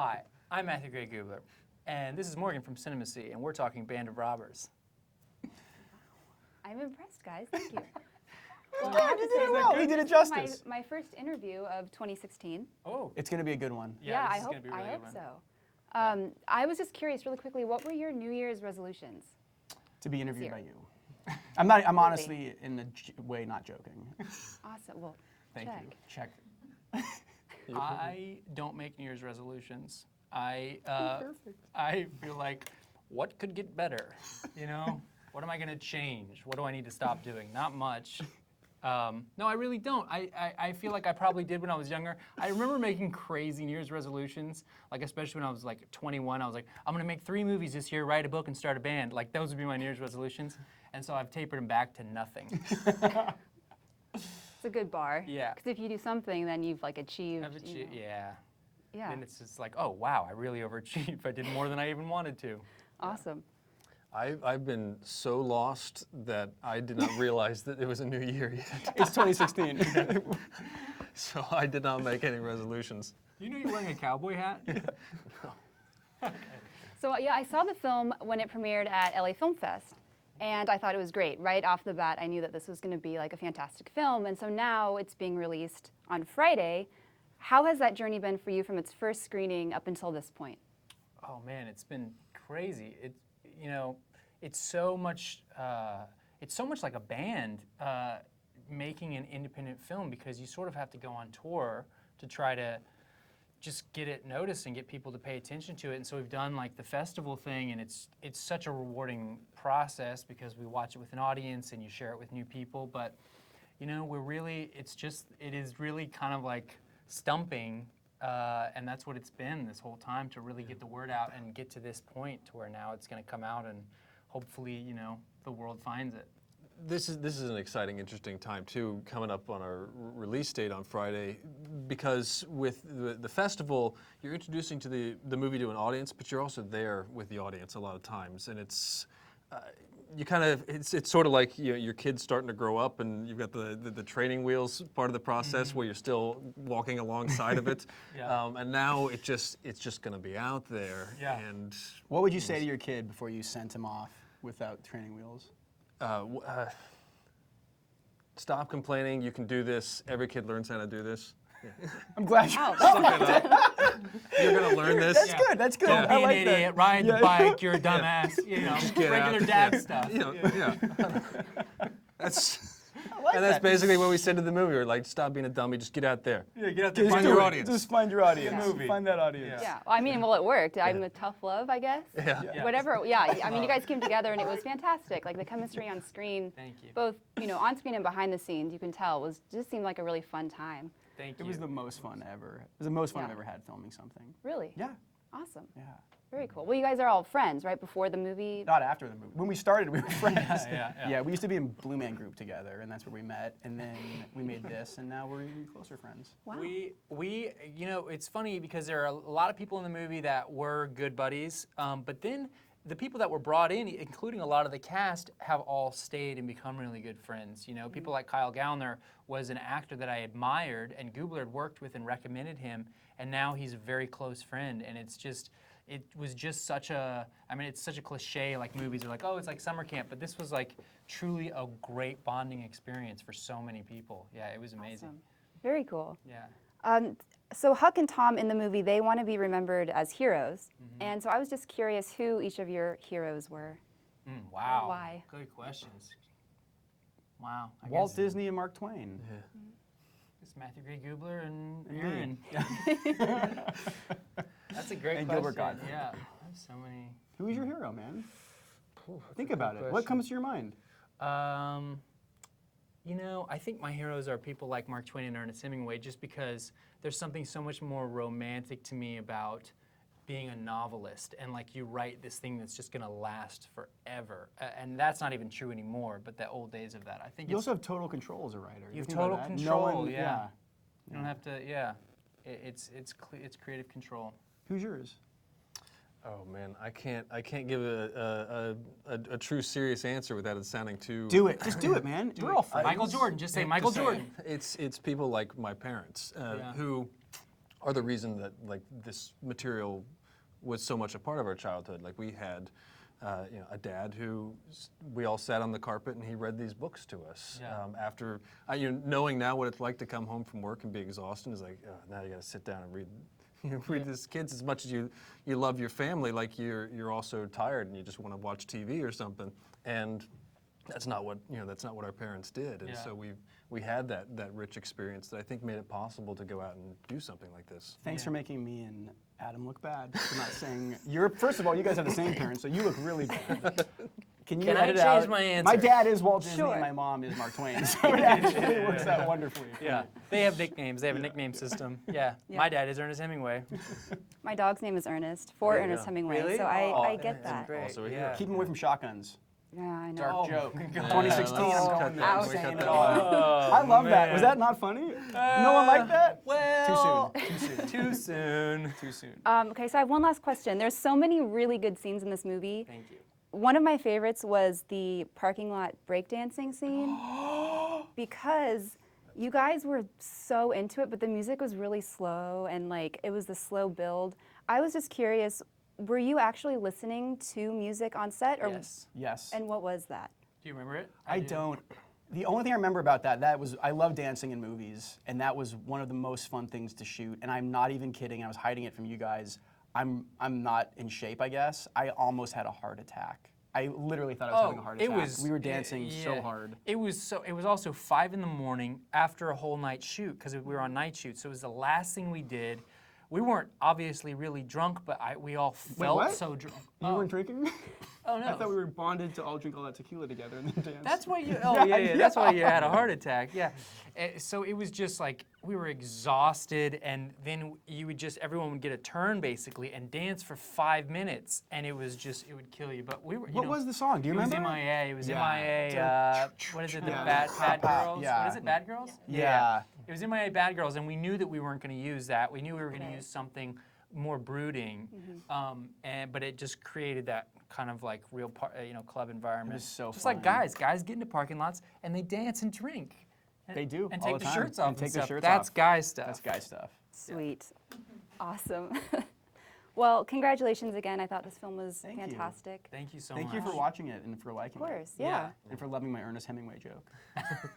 Hi, I'm Matthew Gray Gubler, and this is Morgan from CinemaC, and we're talking Band of Robbers. I'm impressed, guys. Thank you. Well, I have to say, well. We did it justice. My first interview of 2016. Oh, It's going to be a good one. yeah, I this is hope gonna be a really I good hope one. so. I was just curious, really quickly, what were your New Year's resolutions? To be interviewed Year. by you. I'm honestly, in a way, not joking. Awesome. Well, Thank check. you. Check. I don't make New Year's resolutions. I feel like, what could get better? You know, what am I gonna change? What do I need to stop doing? Not much. No, I really don't. I feel like I probably did when I was younger. I remember making crazy New Year's resolutions, like especially when I was like 21. I was like, I'm gonna make 3 movies this year, write a book, and start a band. Like those would be my New Year's resolutions. And so I've tapered them back to nothing. It's a good bar. Yeah. Because if you do something, then you've like achieved. I've achieved, yeah. Yeah. And it's just like, oh wow, I really overachieved. I did more than I even wanted to. Awesome. I've been so lost that I did not realize that it was a new year yet. It's 2016. So I did not make any resolutions. You know you're wearing a cowboy hat? So yeah, I saw the film when it premiered at LA Film Fest, and I thought it was great. Right off the bat, I knew that this was going to be like a fantastic film, and so now it's being released on Friday. How has that journey been for you from its first screening up until this point? Oh man, it's been crazy. You know, it's so much like a band making an independent film, because you sort of have to go on tour to try to just get it noticed and get people to pay attention to it. And so we've done like the festival thing, and it's such a rewarding process because we watch it with an audience and you share it with new people. But you know, it is really kind of like stumping. And that's what it's been this whole time, to really get the word out and get to this point to where now it's going to come out and hopefully, you know, the world finds it. This is an exciting, interesting time too, coming up on our release date on Friday, because with the festival, you're introducing to the movie to an audience, but you're also there with the audience a lot of times, and it's sort of like your kid's starting to grow up, and you've got the training wheels part of the process where you're still walking alongside of it, Yeah. and now it's just going to be out there. Yeah. And What would you say to your kid before you sent him off without training wheels? Stop complaining. You can do this. Every kid learns how to do this. I'm glad you. You're going to learn this. That's good. That's good. Don't be I an like idiot, that. ride the Yeah. bike, you're a dumbass, you know, Get regular out. dad Yeah. stuff. You know, yeah. That's like and that's that. basically what we said to the movie. We're like, stop being a dummy, just get out there. Yeah, get out there, Just find do your it. audience. Just find your audience. movie. Find that audience. Yeah. Well, I mean, well, it worked. I'm a tough love, I guess. Yeah. Yeah. Whatever. Yeah. I mean, you guys came together, and it was fantastic. Like the chemistry on screen, Thank you. both on screen and behind the scenes, you can tell just seemed like a really fun time. Thank you. It was the most fun ever. It was the most fun Yeah. I've ever had filming something. Really. Yeah. Awesome. Yeah. Very cool. Well, you guys are all friends, right? Before the movie. Not after the movie. When we started, we were friends. Yeah. We used to be in Blue Man Group together, and that's where we met. And then we made this, and now we're even closer friends. Wow. We, you know, it's funny because there are a lot of people in the movie that were good buddies, but then the people that were brought in, including a lot of the cast, have all stayed and become really good friends. You know, people like Kyle Gallner was an actor that I admired, and Gubler had worked with and recommended him, and now he's a very close friend, and it was just such a, I mean, it's such a cliche, like movies are like, oh, it's like summer camp, but this was like truly a great bonding experience for so many people. Yeah, it was amazing. Awesome. Very cool. Yeah. So Huck and Tom in the movie, they want to be remembered as heroes. And so I was just curious who each of your heroes were. Wow. Why? Good questions. Wow. I Walt guess Disney and Mark Twain. it's Matthew Gray Gubler and And me. Aaron. That's a great And question. Gilbert Gottfried. Yeah. There's so many. Who is your hero, man? Think about it. What comes to your mind? You know, I think my heroes are people like Mark Twain and Ernest Hemingway, just because there's something so much more romantic to me about being a novelist, and like you write this thing that's just going to last forever, and that's not even true anymore. But the old days of that, I think You it's, also have total control as a writer. You have think about total that? control, No yeah. you don't have to. Yeah, it's creative control. Who's yours? Oh man, I can't give a true serious answer without it sounding too. Do it. Just do it, man. We're all friends. Michael Jordan. Just say Michael Jordan. It's people like my parents Yeah. who are the reason that like this material was so much a part of our childhood. Like we had, a dad who we all sat on the carpet and he read these books to us. Yeah. After knowing now what it's like to come home from work and be exhausted is like, oh, now you got to sit down and read. Read this kids as much as you love your family. Like you're also tired and you just want to watch TV or something. And that's not what our parents did. And Yeah. so we had that rich experience that I think made it possible to go out and do something like this. Thanks for making me and Adam look bad for not saying. First of all, you guys have the same parents, so you look really bad. Can I edit change out? my answer? My dad is Walt Disney Sure. and my mom is Mark Twain, so it actually works out wonderfully. Yeah, they have nicknames. They have a nickname system. Yeah, Yeah. my dad is Ernest Hemingway. My dog's name is Ernest, for There you Ernest go. Hemingway, Really? so Oh, I get that's that. great. Also a yeah. hero. Keep him away from shotguns. Yeah, I know. Dark Oh, joke. my God. 2016, I'm Oh, going there. ouch. Saying it Oh, all. I love that. Was that not funny? No one liked that? Well, Too soon. Too soon. Too soon. Okay, so I have one last question. There's so many really good scenes in this movie. Thank you. One of my favorites was the parking lot breakdancing scene because you guys were so into it, but the music was really slow and like it was the slow build. I was just curious, were you actually listening to music on set? Or, Yes. Yes. And what was that? Do you remember it? I do. don't. The only thing I remember about that was I love dancing in movies, and that was one of the most fun things to shoot. And I'm not even kidding. I was hiding it from you guys. I'm not in shape, I guess. I almost had a heart attack. I literally thought I was having a heart attack. We were dancing so yeah. hard. It was also 5 a.m. after a whole night shoot because we were on night shoot. So it was the last thing we did. We weren't obviously really drunk, but we all felt what? so drunk. You weren't drinking? Oh no. I thought we were bonded to all drink all that tequila together and then dance. That's why you. Oh yeah. That's why you had a heart attack. Yeah. So it was just like we were exhausted, and then everyone would get a turn basically and dance for 5 minutes, and it would kill you. But we were. What was the song? Do you remember? It was MIA. It was Yeah. MIA. What is it? The Yeah. Bad Girls. Yeah. What is it? Bad Girls. Yeah. It was MIA Bad Girls, and we knew that we weren't going to use that. We knew we were going to use something more brooding, but it just created that kind of like real, club environment. It was so just fun. like guys get into parking lots and they dance and drink. They do And all take the the time. shirts off. And take their stuff. shirts That's off. guy stuff. That's guy stuff. Sweet. Awesome. Well, congratulations again. I thought this film was Thank you. fantastic. Thank you so much. Thank you for watching it and for liking Of it. course, yeah. And for loving my Ernest Hemingway joke.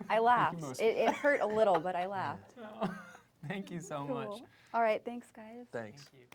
I laughed. most. It hurt a little, but I laughed. Thank you so much. Cool. All right, thanks, guys. Thanks. Thank you.